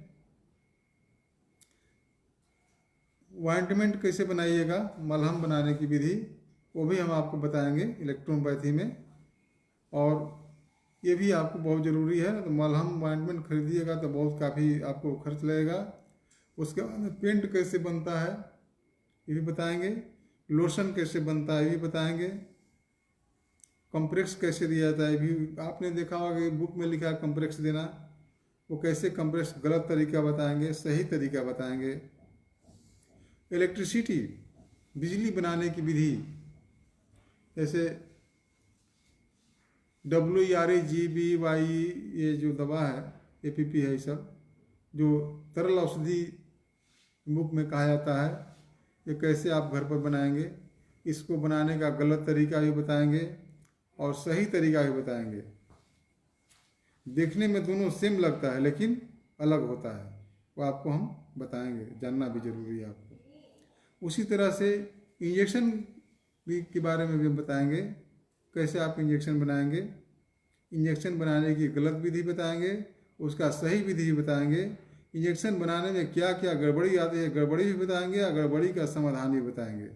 ऑइंटमेंट कैसे बनाइएगा, मलहम बनाने की विधि, वो भी हम आपको बताएंगे इलेक्ट्रोपैथी में। और ये भी आपको बहुत ज़रूरी है। तो मलहम ऑइंटमेंट खरीदिएगा तो बहुत काफ़ी आपको खर्च लगेगा। उसके बाद में पेंट कैसे बनता है ये भी बताएंगे, लोशन कैसे बनता है ये भी बताएंगे, कंप्रेक्स कैसे दिया जाता है ये भी आपने देखा होगा कि बुक में लिखा है कंप्रेक्स देना, वो कैसे कंप्रेक्स, गलत तरीका बताएंगे, सही तरीका बताएंगे। इलेक्ट्रिसिटी, बिजली बनाने की विधि, जैसे WEREGBY ये जो दवा है, APP है, ये सब जो तरल औषधि बुक में कहा जाता है, ये कैसे आप घर पर बनाएंगे, इसको बनाने का गलत तरीका भी बताएंगे और सही तरीका भी बताएंगे। देखने में दोनों सेम लगता है लेकिन अलग होता है, वो आपको हम बताएंगे, जानना भी जरूरी है आपको। उसी तरह से इंजेक्शन भी के बारे में भी बताएंगे, कैसे आप इंजेक्शन बनाएंगे, इंजेक्शन बनाने की गलत विधि बताएंगे, उसका सही विधि भी बताएंगे। इंजेक्शन बनाने में क्या क्या गड़बड़ी आती है, गड़बड़ी भी बताएंगे और गड़बड़ी का समाधान भी बताएंगे।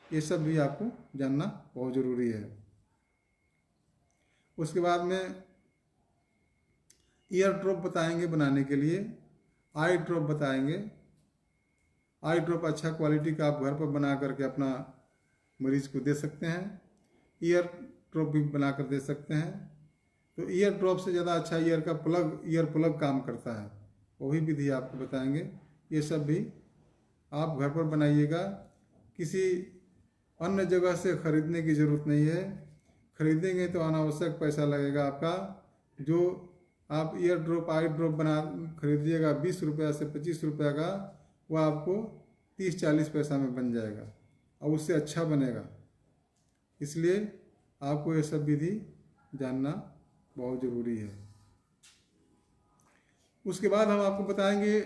ये सब भी आपको जानना बहुत ज़रूरी है। उसके बाद में ईयर ड्रॉप बताएंगे बनाने के लिए, आई ड्रॉप बताएंगे। आई ड्रॉप अच्छा क्वालिटी का आप घर पर बना करके अपना मरीज को दे सकते हैं। ईयर ड्रॉप भी बनाकर दे सकते हैं। तो ईयर ड्रॉप से ज़्यादा अच्छा ईयर प्लग काम करता है, वो भी विधि आपको बताएंगे। ये सब भी आप घर पर बनाइएगा, किसी अन्य जगह से खरीदने की ज़रूरत नहीं है। खरीदेंगे तो अनावश्यक पैसा लगेगा आपका। जो आप ईयर ड्रॉप आई ड्रॉप बना खरीदिएगा 20 रुपया से 25 रुपया का, वह आपको 30-40 पैसा में बन जाएगा और उससे अच्छा बनेगा। इसलिए आपको ये सब विधि जानना बहुत ज़रूरी है। उसके बाद हम आपको बताएंगे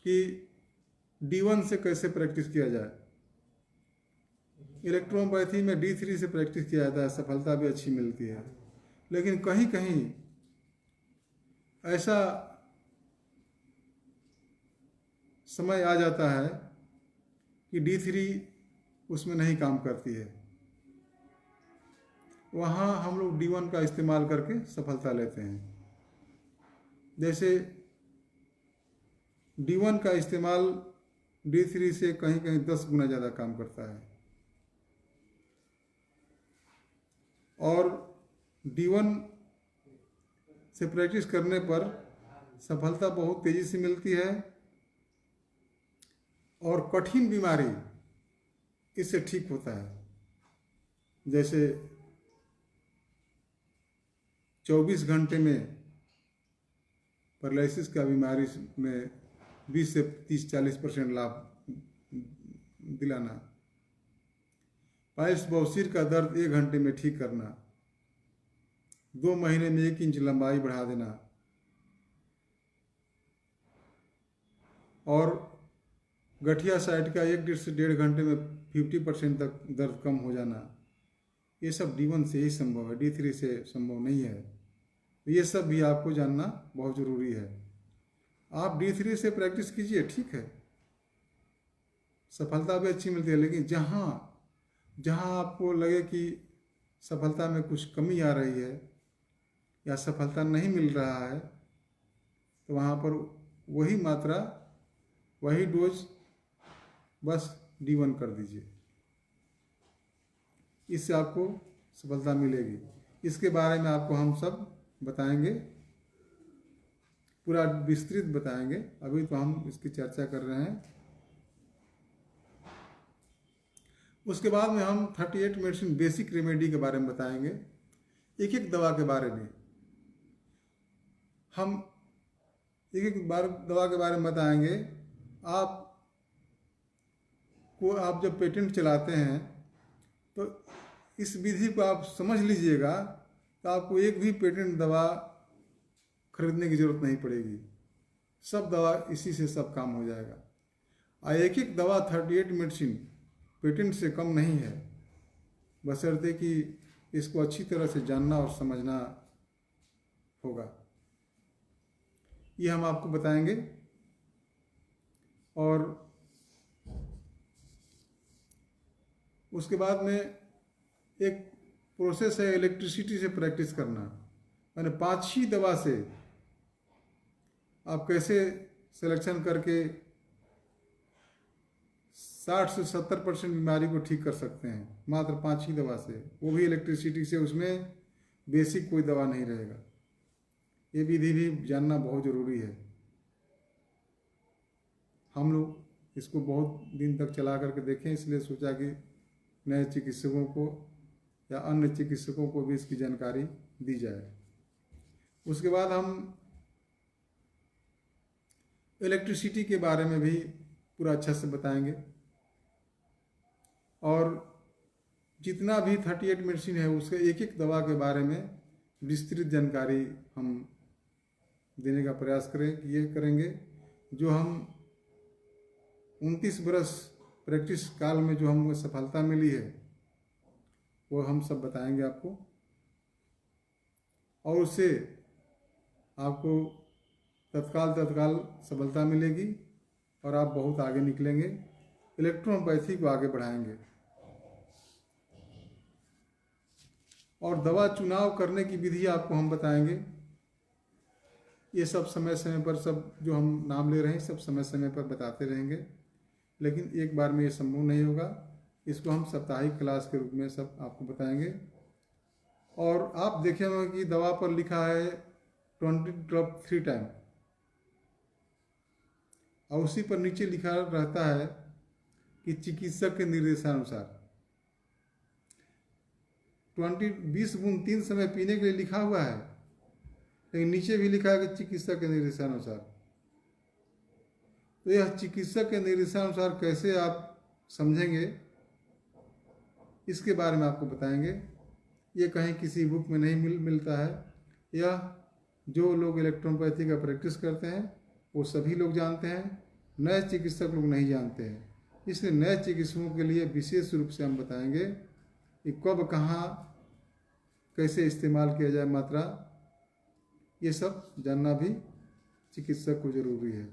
कि D1 से कैसे प्रैक्टिस किया जाए। इलेक्ट्रोपैथी में D3 से प्रैक्टिस किया जाता है, सफलता भी अच्छी मिलती है। लेकिन कहीं कहीं ऐसा समय आ जाता है कि D3 उसमें नहीं काम करती है। वहाँ हम लोग D1 का इस्तेमाल करके सफलता लेते हैं। जैसे D1 का इस्तेमाल D3 से कहीं कहीं 10 गुना ज़्यादा काम करता है। और D1 से प्रैक्टिस करने पर सफलता बहुत तेज़ी से मिलती है और कठिन बीमारी इससे ठीक होता है। जैसे 24 घंटे में पैरालिसिस का बीमारी में 20 से 30-40% लाभ दिलाना, पाइल्स बवासीर का दर्द 1 घंटे में ठीक करना, 2 महीने में 1 इंच लंबाई बढ़ा देना और गठिया साइड का 1 से 1.5 घंटे में 50% तक दर्द कम हो जाना, ये सब D1 से ही संभव है, D3 से संभव नहीं है। ये सब भी आपको जानना बहुत ज़रूरी है। आप D3 से प्रैक्टिस कीजिए, ठीक है, सफलता भी अच्छी मिलती है। लेकिन जहाँ आपको लगे कि सफलता में कुछ कमी आ रही है या सफलता नहीं मिल रहा है, तो वहाँ पर वही मात्रा, वही डोज बस D1 कर दीजिए, इससे आपको सफलता मिलेगी। इसके बारे में आपको हम सब बताएंगे, पूरा विस्तृत बताएंगे। अभी तो हम इसकी चर्चा कर रहे हैं। उसके बाद में हम 38 मेडिसिन बेसिक रेमेडी के बारे में बताएंगे। एक एक दवा के बारे में हम दवा के बारे में बताएंगे। आप जब पेटेंट चलाते हैं तो इस विधि को आप समझ लीजिएगा, तो आपको एक भी पेटेंट दवा खरीदने की जरूरत नहीं पड़ेगी। सब दवा इसी से सब काम हो जाएगा। और एक एक दवा 38 मेडिसिन पेटेंट से कम नहीं है, बशर्ते कि इसको अच्छी तरह से जानना और समझना होगा। ये हम आपको बताएंगे। और उसके बाद में एक प्रोसेस है इलेक्ट्रिसिटी से प्रैक्टिस करना, मैंने 5-6 दवा से आप कैसे सिलेक्शन करके 60 से 70% बीमारी को ठीक कर सकते हैं, मात्र 5 ही दवा से, वो भी इलेक्ट्रिसिटी से। उसमें बेसिक कोई दवा नहीं रहेगा। ये विधि भी जानना बहुत ज़रूरी है। हम लोग इसको बहुत दिन तक चला करके देखें, इसलिए सोचा कि नए चिकित्सकों को या अन्य चिकित्सकों को भी इसकी जानकारी दी जाए। उसके बाद हम इलेक्ट्रिसिटी के बारे में भी पूरा अच्छा से बताएंगे। और जितना भी 38 मेडिसिन है उसके एक एक दवा के बारे में विस्तृत जानकारी हम देने का प्रयास करेंगे। जो हम 29 बरस प्रैक्टिस काल में जो हमको सफलता मिली है वो हम सब बताएंगे आपको, और उससे आपको तत्काल सफलता मिलेगी और आप बहुत आगे निकलेंगे, इलेक्ट्रोपैथी को आगे बढ़ाएंगे। और दवा चुनाव करने की विधि आपको हम बताएंगे। ये सब समय समय पर, सब जो हम नाम ले रहे हैं सब समय समय पर बताते रहेंगे, लेकिन एक बार में ये संभव नहीं होगा। इसको हम साप्ताहिक क्लास के रूप में सब आपको बताएंगे। और आप देखे होंगे कि दवा पर लिखा है 20 ड्रॉप 3 टाइम, और उसी पर नीचे लिखा रहता है कि चिकित्सक के निर्देशानुसार 20 बूंद 3 समय पीने के लिए लिखा हुआ है, लेकिन नीचे भी लिखा है कि चिकित्सक के निर्देशानुसार। तो यह चिकित्सक के निर्देशानुसार कैसे आप समझेंगे, इसके बारे में आपको बताएंगे। ये कहीं किसी बुक में नहीं मिलता है। यह जो लोग इलेक्ट्रोपैथी का प्रैक्टिस करते हैं वो सभी लोग जानते हैं, नए चिकित्सक लोग नहीं जानते हैं। इसलिए नए चिकित्सकों के लिए विशेष रूप से हम बताएंगे कि कब कहाँ कैसे इस्तेमाल किया जाए मात्रा, ये सब जानना भी चिकित्सक को जरूरी है।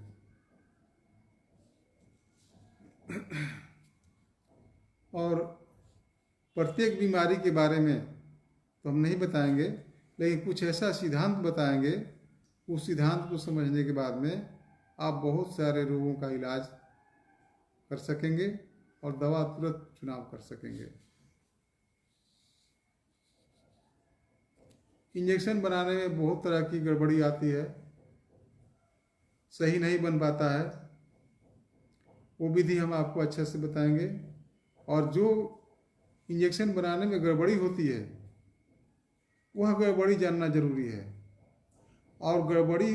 और प्रत्येक बीमारी के बारे में तो हम नहीं बताएंगे, लेकिन कुछ ऐसा सिद्धांत बताएंगे, उस सिद्धांत को समझने के बाद में आप बहुत सारे रोगों का इलाज कर सकेंगे और दवा तुरंत चुनाव कर सकेंगे। इंजेक्शन बनाने में बहुत तरह की गड़बड़ी आती है, सही नहीं बन पाता है, वो विधि हम आपको अच्छे से बताएंगे। और जो इंजेक्शन बनाने में गड़बड़ी होती है वह गड़बड़ी जानना जरूरी है, और गड़बड़ी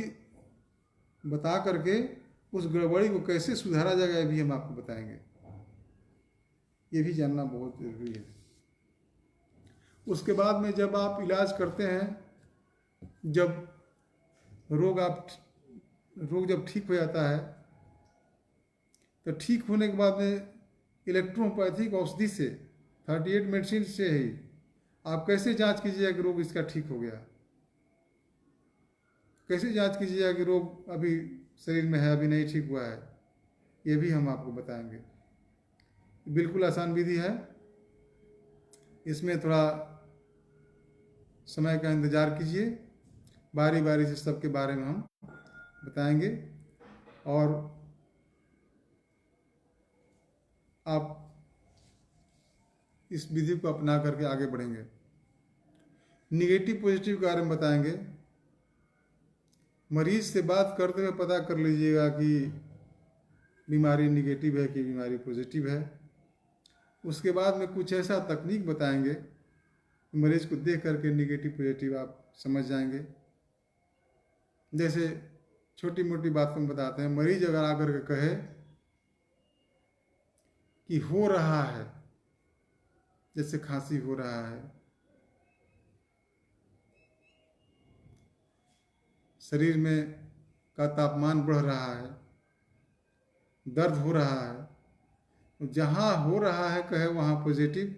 बता करके उस गड़बड़ी को कैसे सुधारा जाएगा ये भी हम आपको बताएंगे। ये भी जानना बहुत जरूरी है। उसके बाद में जब आप इलाज करते हैं, जब रोग जब ठीक हो जाता है, तो ठीक होने के बाद में इलेक्ट्रोपैथिक औषधि से 38 मेडिसिन से ही आप कैसे जांच कीजिएगा कि रोग इसका ठीक हो गया, कैसे जांच कीजिएगा कि रोग अभी शरीर में है, अभी नहीं ठीक हुआ है, ये भी हम आपको बताएंगे। बिल्कुल आसान विधि है, इसमें थोड़ा समय का इंतज़ार कीजिए, बारी बारी से सबके बारे में हम बताएंगे और आप इस विधि को अपना करके आगे बढ़ेंगे। निगेटिव पॉजिटिव के बारे में बताएंगे। मरीज से बात करते हुए पता कर लीजिएगा कि बीमारी निगेटिव है कि बीमारी पॉजिटिव है। उसके बाद में कुछ ऐसा तकनीक बताएंगे, मरीज को देख करके निगेटिव पॉजिटिव आप समझ जाएंगे। जैसे छोटी मोटी बात को बताते हैं, मरीज अगर आकर के कहे कि हो रहा है, जैसे खांसी हो रहा है, शरीर में का तापमान बढ़ रहा है, दर्द हो रहा है, जहाँ हो रहा है कहे वहाँ पॉजिटिव,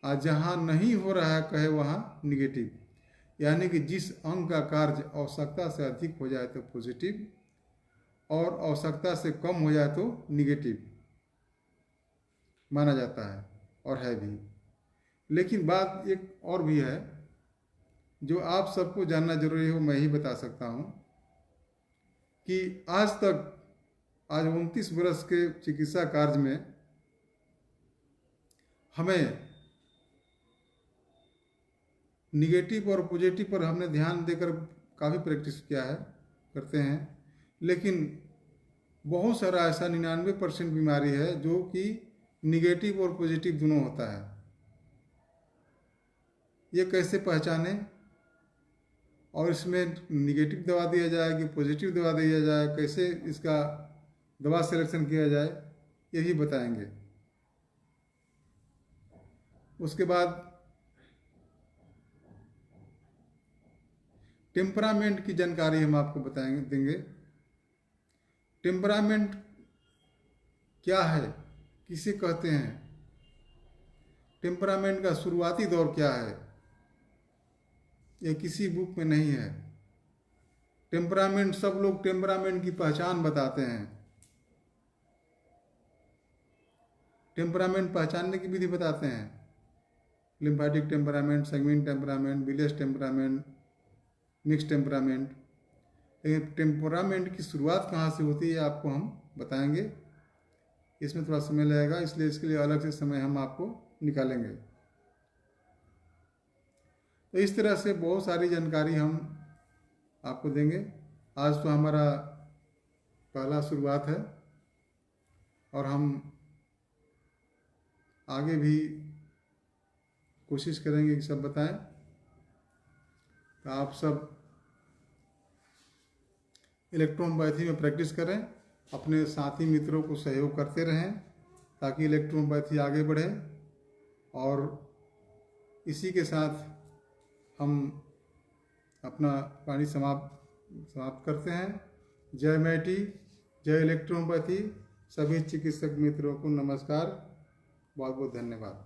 और जहाँ नहीं हो रहा है कहे वहाँ निगेटिव। यानी कि जिस अंग का कार्य आवश्यकता से अधिक हो जाए तो पॉजिटिव, और आवश्यकता से कम हो जाए तो निगेटिव माना जाता है, और है भी। लेकिन बात एक और भी है जो आप सबको जानना जरूरी हो, मैं ही बता सकता हूँ कि आज 29 वर्ष के चिकित्सा कार्य में हमें निगेटिव और पॉजिटिव पर हमने ध्यान देकर काफ़ी प्रैक्टिस किया है, करते हैं। लेकिन बहुत सारा ऐसा 99% बीमारी है जो कि निगेटिव और पॉजिटिव दोनों होता है। ये कैसे पहचाने और इसमें निगेटिव दवा दिया जाए कि पॉजिटिव दवा दिया जाए, कैसे इसका दवा सिलेक्शन किया जाए, ये भी बताएंगे। उसके बाद टेम्परामेंट की जानकारी हम आपको देंगे। टेम्परामेंट क्या है, किसे कहते हैं, टेम्परामेंट का शुरुआती दौर क्या है, ये किसी बुक में नहीं है। टेम्परामेंट, सब लोग टेम्परामेंट की पहचान बताते हैं। टेम्परामेंट पहचानने की विधि बताते हैं, lymphatic temperament, sanguine temperament, bilious temperament, mix temperament. लेकिन टेम्परामेंट की शुरुआत कहाँ से होती है आपको हम बताएंगे। इसमें थोड़ा समय लगेगा, इसलिए इसके लिए अलग से समय हम आपको निकालेंगे। तो इस तरह से बहुत सारी जानकारी हम आपको देंगे। आज तो हमारा पहला शुरुआत है और हम आगे भी कोशिश करेंगे कि सब बताएं। तो आप सब इलेक्ट्रोहोम्योपैथी में प्रैक्टिस करें, अपने साथी मित्रों को सहयोग करते रहें ताकि इलेक्ट्रोहोम्योपैथी आगे बढ़े। और इसी के साथ हम अपना वाणी समाप्त करते हैं। जय मैटी, जय इलेक्ट्रोहोम्योपैथी। सभी चिकित्सक मित्रों को नमस्कार, बहुत बहुत धन्यवाद।